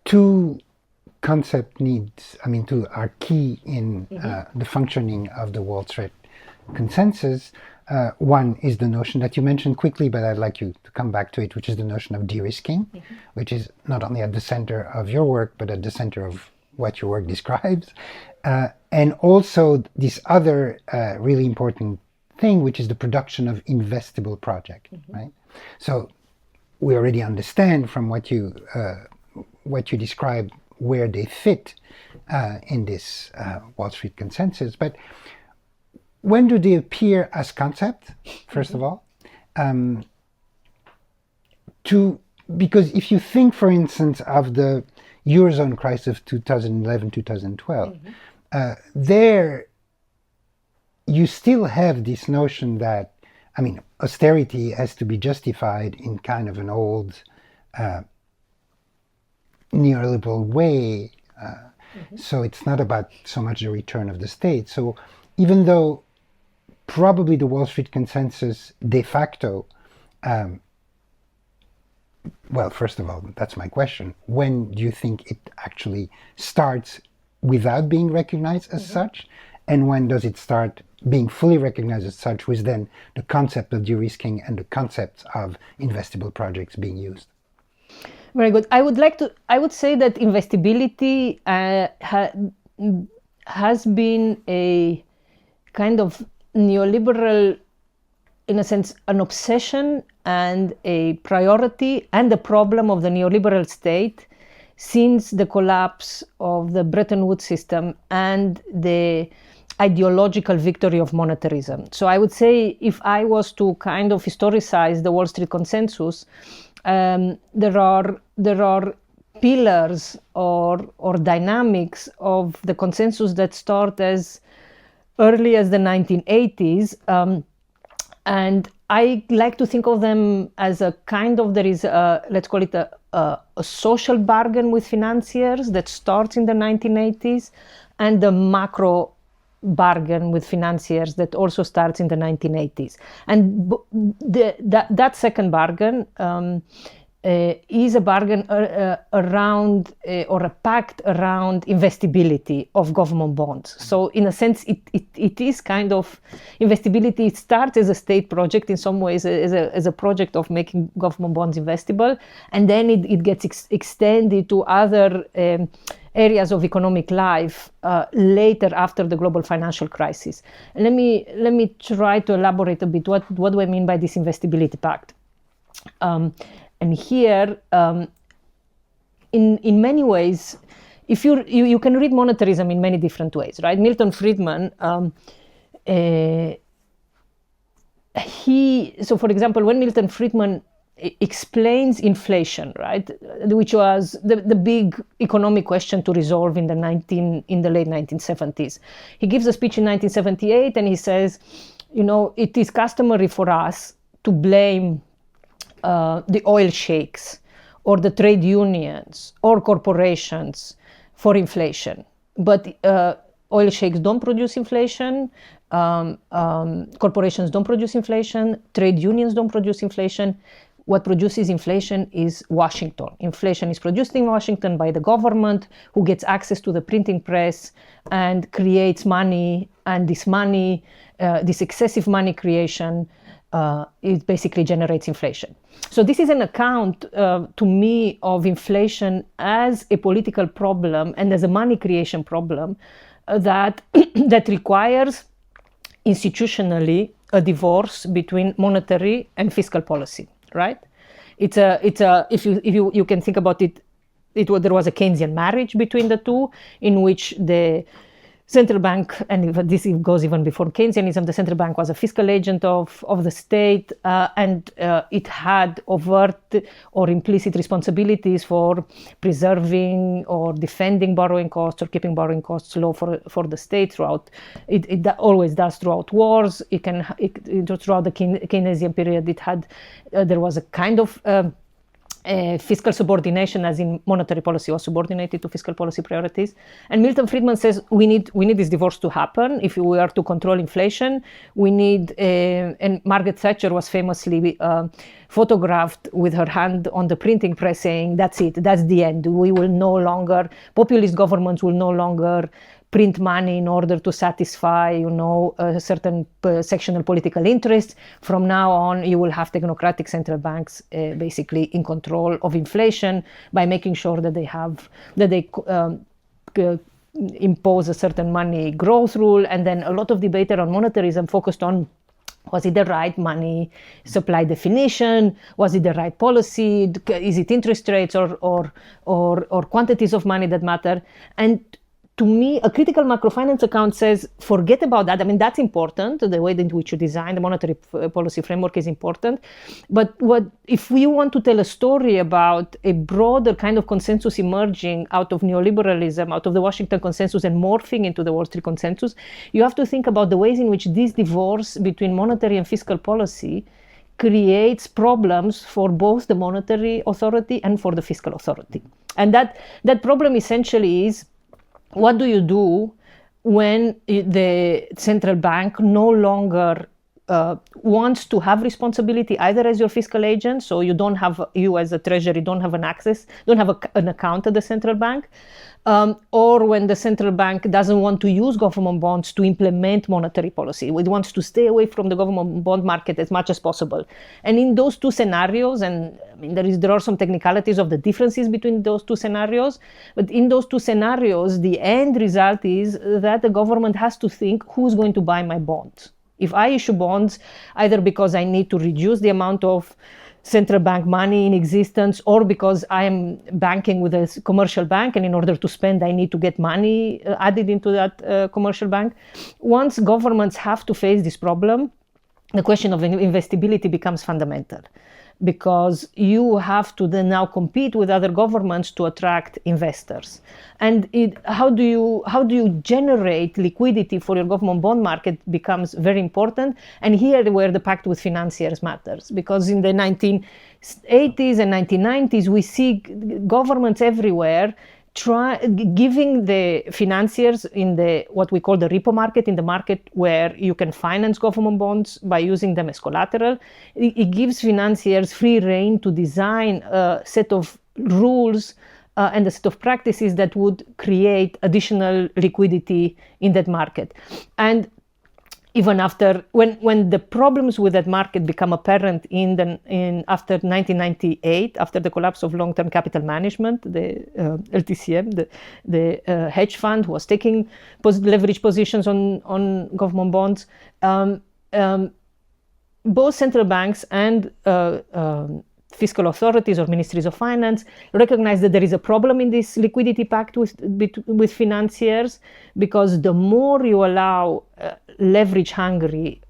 two concept needs, two are key in the functioning of the Wall Street consensus. One is the notion that you mentioned quickly, but I'd like you to come back to it, which is the notion of de-risking, which is not only at the center of your work, but at the center of what your work describes. And also this other really important thing, which is the production of investable projects, right? So we already understand from what you described where they fit in this Wall Street consensus, but when do they appear as concept, first of all? Because if you think, for instance, of the Eurozone crisis of 2011, 2012, there you still have this notion that, austerity has to be justified in kind of an old neoliberal way. So it's not about so much the return of the state. So even though probably the Wall Street consensus de facto, well, first of all, that's my question. When do you think it actually starts without being recognized as such? And when does it start being fully recognized as such, with then the concept of de-risking and the concepts of investable projects being used? Very good. I would say that investability has been a kind of neoliberal, in a sense, an obsession and a priority and a problem of the neoliberal state since the collapse of the Bretton Woods system and the ideological victory of monetarism. So I would say, if I was to kind of historicize the Wall Street consensus, there are pillars or dynamics of the consensus that start as early as the 1980s, and I like to think of them as a kind of, there is let's call it a social bargain with financiers that starts in the 1980s, and the macro bargain with financiers that also starts in the 1980s. And that second bargain is a bargain around or a pact around investability of government bonds. So in a sense, it is kind of investability. It starts as a state project in some ways, as a project of making government bonds investable, and then it gets extended to other areas of economic life later, after the global financial crisis. And let me try to elaborate a bit. What do I mean by this investability pact? And here, in many ways, if you can read monetarism in many different ways, right? Milton Friedman, so for example, when Milton Friedman explains inflation, right, which was the big economic question to resolve in the late 1970s, he gives a speech in 1978, and he says, it is customary for us to blame the oil sheikhs or the trade unions or corporations for inflation. But oil sheikhs don't produce inflation, corporations don't produce inflation, trade unions don't produce inflation. What produces inflation is Washington. Inflation is produced in Washington by the government, who gets access to the printing press and creates money, and this money, this excessive money creation, it basically generates inflation. So this is an account to me of inflation as a political problem and as a money creation problem that requires institutionally a divorce between monetary and fiscal policy, right? It's a if you can think about it, there was a Keynesian marriage between the two, in which the central bank, and this goes even before Keynesianism, the central bank was a fiscal agent of the state, and it had overt or implicit responsibilities for preserving or defending borrowing costs or keeping borrowing costs low for the state throughout. It always does throughout wars. Throughout the Keynesian period, there was a kind of fiscal subordination, as in monetary policy was subordinated to fiscal policy priorities. And Milton Friedman says we need this divorce to happen if we are to control inflation. We need, and Margaret Thatcher was famously photographed with her hand on the printing press saying, that's it, that's the end. We will no longer, populist governments will no longer print money in order to satisfy, certain sectional political interests. From now on, you will have technocratic central banks basically in control of inflation by making sure that they impose a certain money growth rule. And then a lot of debate around monetarism focused on, was it the right money supply definition? Was it the right policy? Is it interest rates or quantities of money that matter? And to me, a critical macrofinance account says, forget about that. I mean, that's important. The way in which you design the monetary policy framework is important. But if we want to tell a story about a broader kind of consensus emerging out of neoliberalism, out of the Washington consensus and morphing into the Wall Street consensus, you have to think about the ways in which this divorce between monetary and fiscal policy creates problems for both the monetary authority and for the fiscal authority. And that problem essentially is, what do you do when the central bank no longer wants to have responsibility either as your fiscal agent, so you as a treasury don't have an account at the central bank, or when the central bank doesn't want to use government bonds to implement monetary policy. It wants to stay away from the government bond market as much as possible. And in those two scenarios, and I mean, there are some technicalities of the differences between those two scenarios, but in those two scenarios, the end result is that the government has to think, who's going to buy my bonds? If I issue bonds, either because I need to reduce the amount of central bank money in existence, or because I am banking with a commercial bank, and in order to spend, I need to get money added into that commercial bank. Once governments have to face this problem, the question of investability becomes fundamental, because you have to then now compete with other governments to attract investors. And how do you generate liquidity for your government bond market becomes very important. And here where the pact with financiers matters, because in the 1980s and 1990s, we see governments everywhere giving the financiers in what we call the repo market, in the market where you can finance government bonds by using them as collateral. It gives financiers free rein to design a set of rules and a set of practices that would create additional liquidity in that market. And even after, when the problems with that market become apparent after 1998, after the collapse of long-term capital management, the LTCM, the hedge fund was taking leverage positions on government bonds, both central banks and fiscal authorities or ministries of finance recognize that there is a problem in this liquidity pact with financiers, because the more you allow leverage-hungry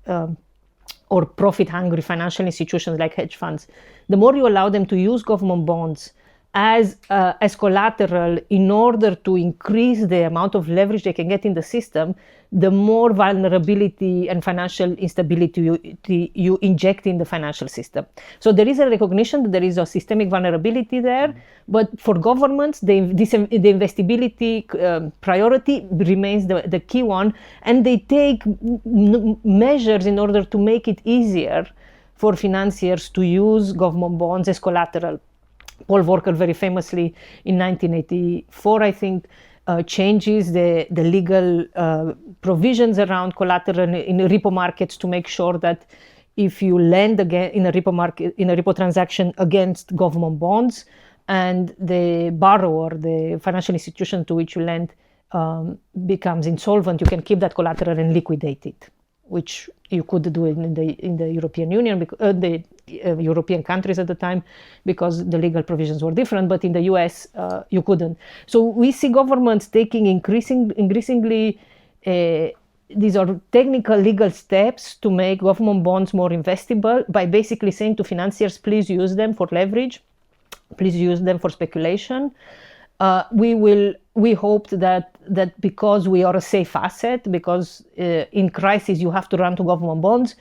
or profit-hungry financial institutions like hedge funds, the more you allow them to use government bonds as collateral in order to increase the amount of leverage they can get in the system, the more vulnerability and financial instability you inject in the financial system. So there is a recognition that there is a systemic vulnerability there, but for governments, the investability priority remains the key one, and they take measures in order to make it easier for financiers to use government bonds as collateral. Paul Volcker very famously in 1984, I think, changes the legal provisions around collateral in repo markets to make sure that if you lend again in a repo transaction against government bonds, and the borrower, the financial institution to which you lend, becomes insolvent, you can keep that collateral and liquidate it, which you could do in the European Union, the European countries at the time, because the legal provisions were different, but in the US you couldn't. So we see governments taking increasingly these are technical legal steps to make government bonds more investable by basically saying to financiers, please use them for leverage, please use them for speculation. We hoped that because we are a safe asset, because in crisis you have to run to government bonds,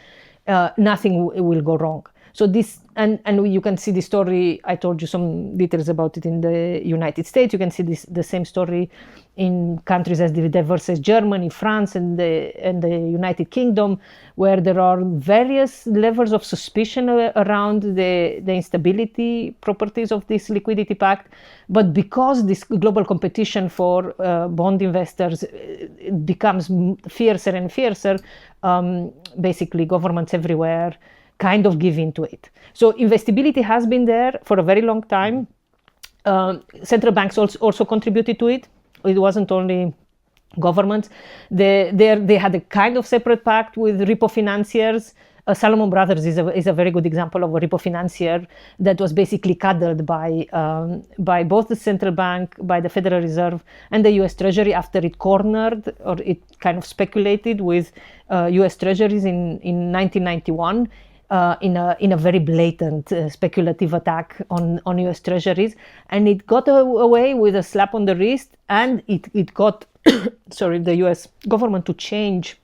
nothing will go wrong. So this, and you can see the story, I told you some details about it in the United States. You can see the same story in countries as diverse as Germany, France, and the United Kingdom, where there are various levels of suspicion around the instability properties of this liquidity pact. But because this global competition for bond investors becomes fiercer and fiercer, basically governments everywhere kind of give into it. So investability has been there for a very long time. Central banks also contributed to it. It wasn't only governments. They had a kind of separate pact with repo financiers. Salomon Brothers is a very good example of a repo financier that was basically cuddled by both the central bank, by the Federal Reserve, and the U.S. Treasury after it cornered, or it kind of speculated with U.S. Treasuries in 1991. In a very blatant speculative attack on U.S. Treasuries, and it got away with a slap on the wrist, and it got the U.S. government to change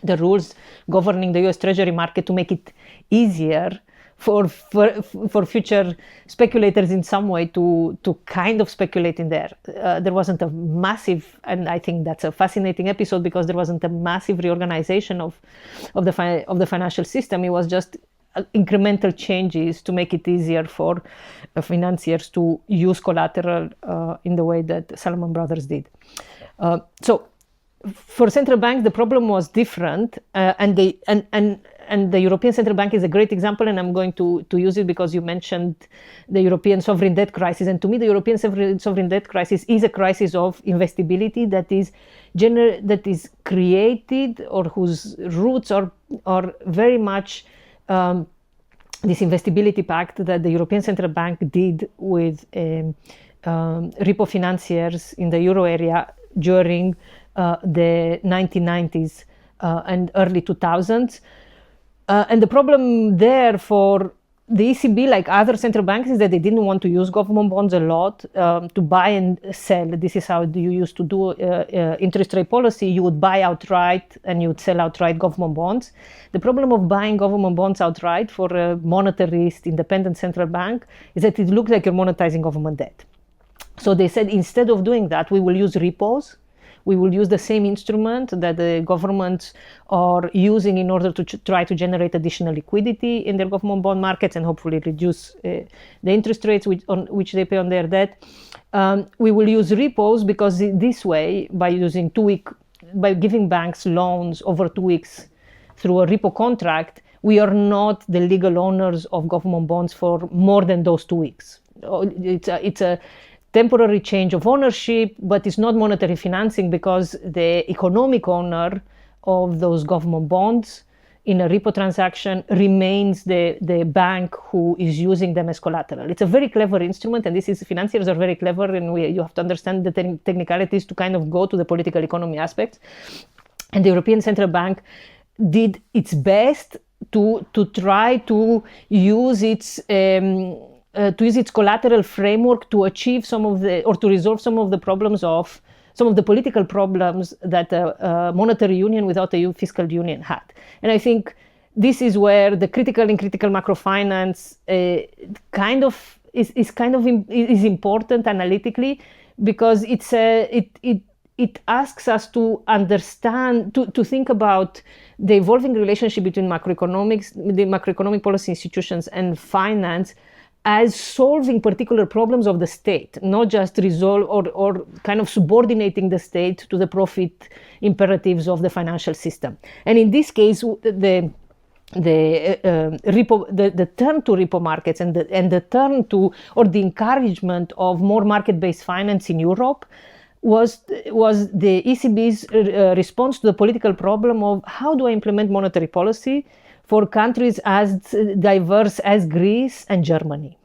the rules governing the U.S. Treasury market to make it easier for future speculators in some way to kind of speculate in there. There wasn't a massive, and I think that's a fascinating episode, because there wasn't a massive reorganization of the financial system. It was just incremental changes to make it easier for financiers to use collateral in the way that Salomon Brothers did. So for central banks, the problem was different, and the European Central Bank is a great example, and I'm going to use it because you mentioned the European sovereign debt crisis. And to me, the European sovereign debt crisis is a crisis of investability that is created, or whose roots are very much this investability pact that the European Central Bank did with repo financiers in the euro area during the 1990s and early 2000s. And the problem there for the ECB, like other central banks, is that they didn't want to use government bonds a lot to buy and sell. This is how you used to do interest rate policy. You would buy outright and you would sell outright government bonds. The problem of buying government bonds outright for a monetarist, independent central bank is that it looks like you're monetizing government debt. So they said, instead of doing that, we will use repos. We will use the same instrument that the governments are using in order to try to generate additional liquidity in their government bond markets and hopefully reduce the interest rates which they pay on their debt. We will use repos because this way, by giving banks loans over 2 weeks through a repo contract, we are not the legal owners of government bonds for more than those 2 weeks. It's a temporary change of ownership, but it's not monetary financing because the economic owner of those government bonds in a repo transaction remains the bank who is using them as collateral. It's a very clever instrument, and financiers are very clever, and you have to understand the technicalities to kind of go to the political economy aspects. And the European Central Bank did its best to try to use its collateral framework to achieve to resolve some of the political problems that a monetary union without a fiscal union had. And I think this is where the critical macrofinance is important analytically, because it asks us to understand, to think about the evolving relationship between the macroeconomic policy institutions and finance as solving particular problems of the state, not just resolve or kind of subordinating the state to the profit imperatives of the financial system. And in this case, the turn to repo markets and the turn to, or the encouragement of more market-based finance in Europe was the ECB's response to the political problem of how do I implement monetary policy for countries as diverse as Greece and Germany.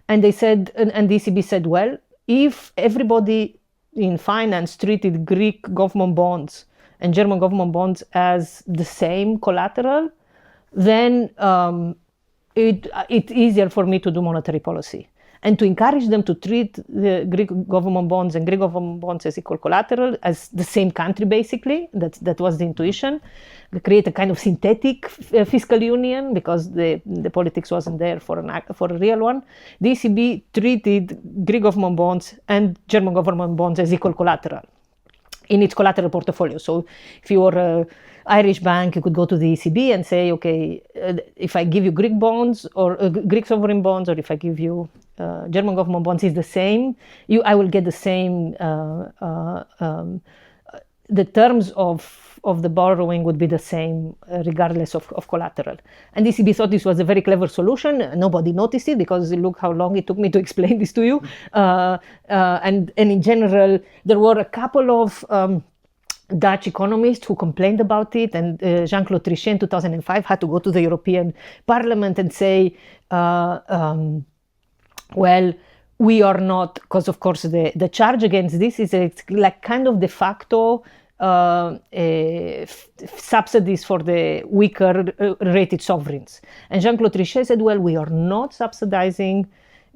And they said, and the ECB said, well, if everybody in finance treated Greek government bonds and German government bonds as the same collateral, then it's easier for me to do monetary policy. and to encourage them to treat the Greek government bonds and Greek government bonds as equal collateral, as the same country, basically. That was the intuition. They create a kind of synthetic fiscal union because the politics wasn't there for a real one. The ECB treated Greek government bonds and German government bonds as equal collateral in its collateral portfolio. So if you were an Irish bank, you could go to the ECB and say, okay, if I give you Greek bonds or Greek sovereign bonds, or if I give you German government bonds, is the same. I will get the same. The terms of the borrowing would be the same regardless of collateral. And the ECB thought this was a very clever solution. Nobody noticed it because look how long it took me to explain this to you. And in general, there were a couple of Dutch economists who complained about it, and Jean-Claude Trichet in 2005 had to go to the European Parliament and say, well, we are not, because of course the charge against this is like kind of de facto subsidies for the weaker rated sovereigns. And Jean-Claude Trichet said, well, we are not subsidizing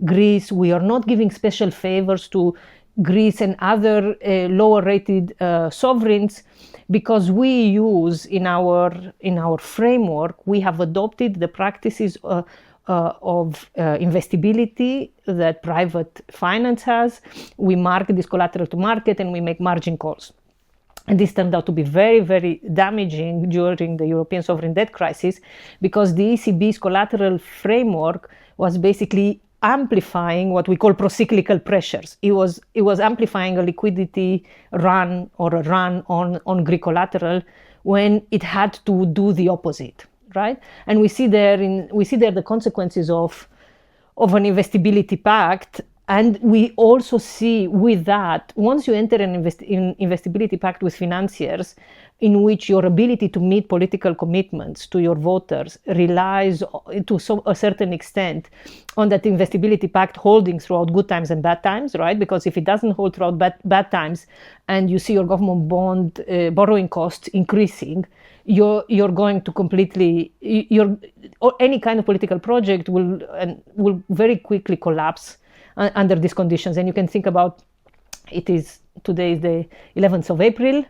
Greece, we are not giving special favors to Greece and other lower rated sovereigns, because we use in our framework, we have adopted the practices of investability that private finance has. We mark this collateral to market and we make margin calls. And this turned out to be very, very damaging during the European sovereign debt crisis, because the ECB's collateral framework was basically amplifying what we call procyclical pressures. It was amplifying a liquidity run or a run on Greek collateral when it had to do the opposite, right? And we see there the consequences of an investability pact. And we also see with that, once you enter an investability pact with financiers, in which your ability to meet political commitments to your voters relies to a certain extent on that investability pact holding throughout good times and bad times, right? Because if it doesn't hold throughout bad times and you see your government bond borrowing costs increasing, you're going to completely, any kind of political project will very quickly collapse under these conditions. And you can think about today is the 11th of April.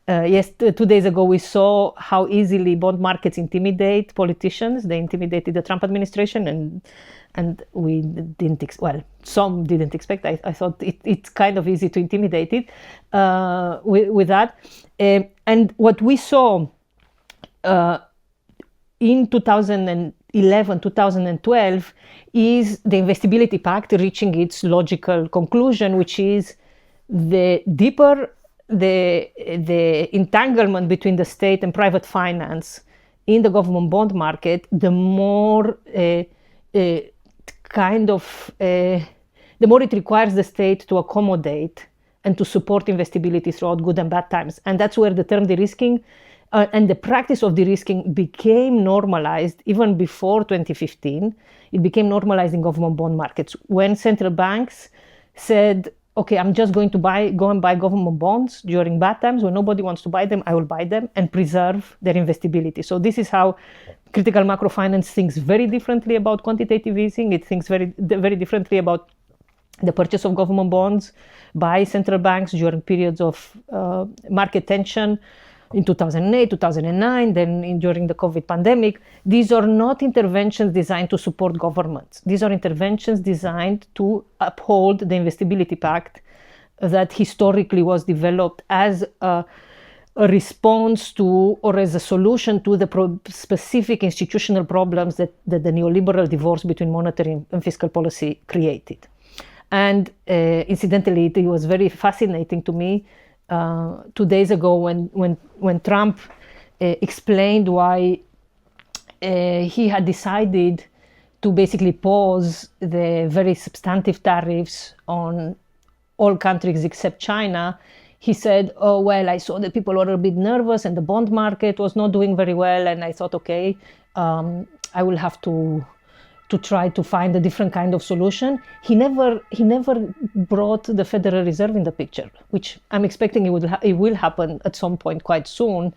Yes, 2 days ago we saw how easily bond markets intimidate politicians. They intimidated the Trump administration, and we didn't some didn't expect. I thought it's kind of easy to intimidate it with that. And what we saw in 2011, 2012 is the investability pact reaching its logical conclusion, which is the deeper the entanglement between the state and private finance in the government bond market, the more the more it requires the state to accommodate and to support investability throughout good and bad times. And that's where the term de-risking and the practice of de-risking became normalized even before 2015. It became normalized in government bond markets when central banks said, okay, I'm just going to go and buy government bonds during bad times when nobody wants to buy them. I will buy them and preserve their investability. So this is how critical macrofinance thinks very differently about quantitative easing. It thinks very, very differently about the purchase of government bonds by central banks during periods of market tension in 2008, 2009, then during the COVID pandemic. These are not interventions designed to support governments. These are interventions designed to uphold the investability pact that historically was developed as a response to or as a solution to the specific institutional problems that the neoliberal divorce between monetary and fiscal policy created. And incidentally, it was very fascinating to me 2 days ago when Trump explained why he had decided to basically pause the very substantive tariffs on all countries except China. He said, oh, well, I saw that people were a bit nervous and the bond market was not doing very well. And I thought, okay, I will have to try to find a different kind of solution. He never brought the Federal Reserve in the picture, which I'm expecting it will happen at some point quite soon.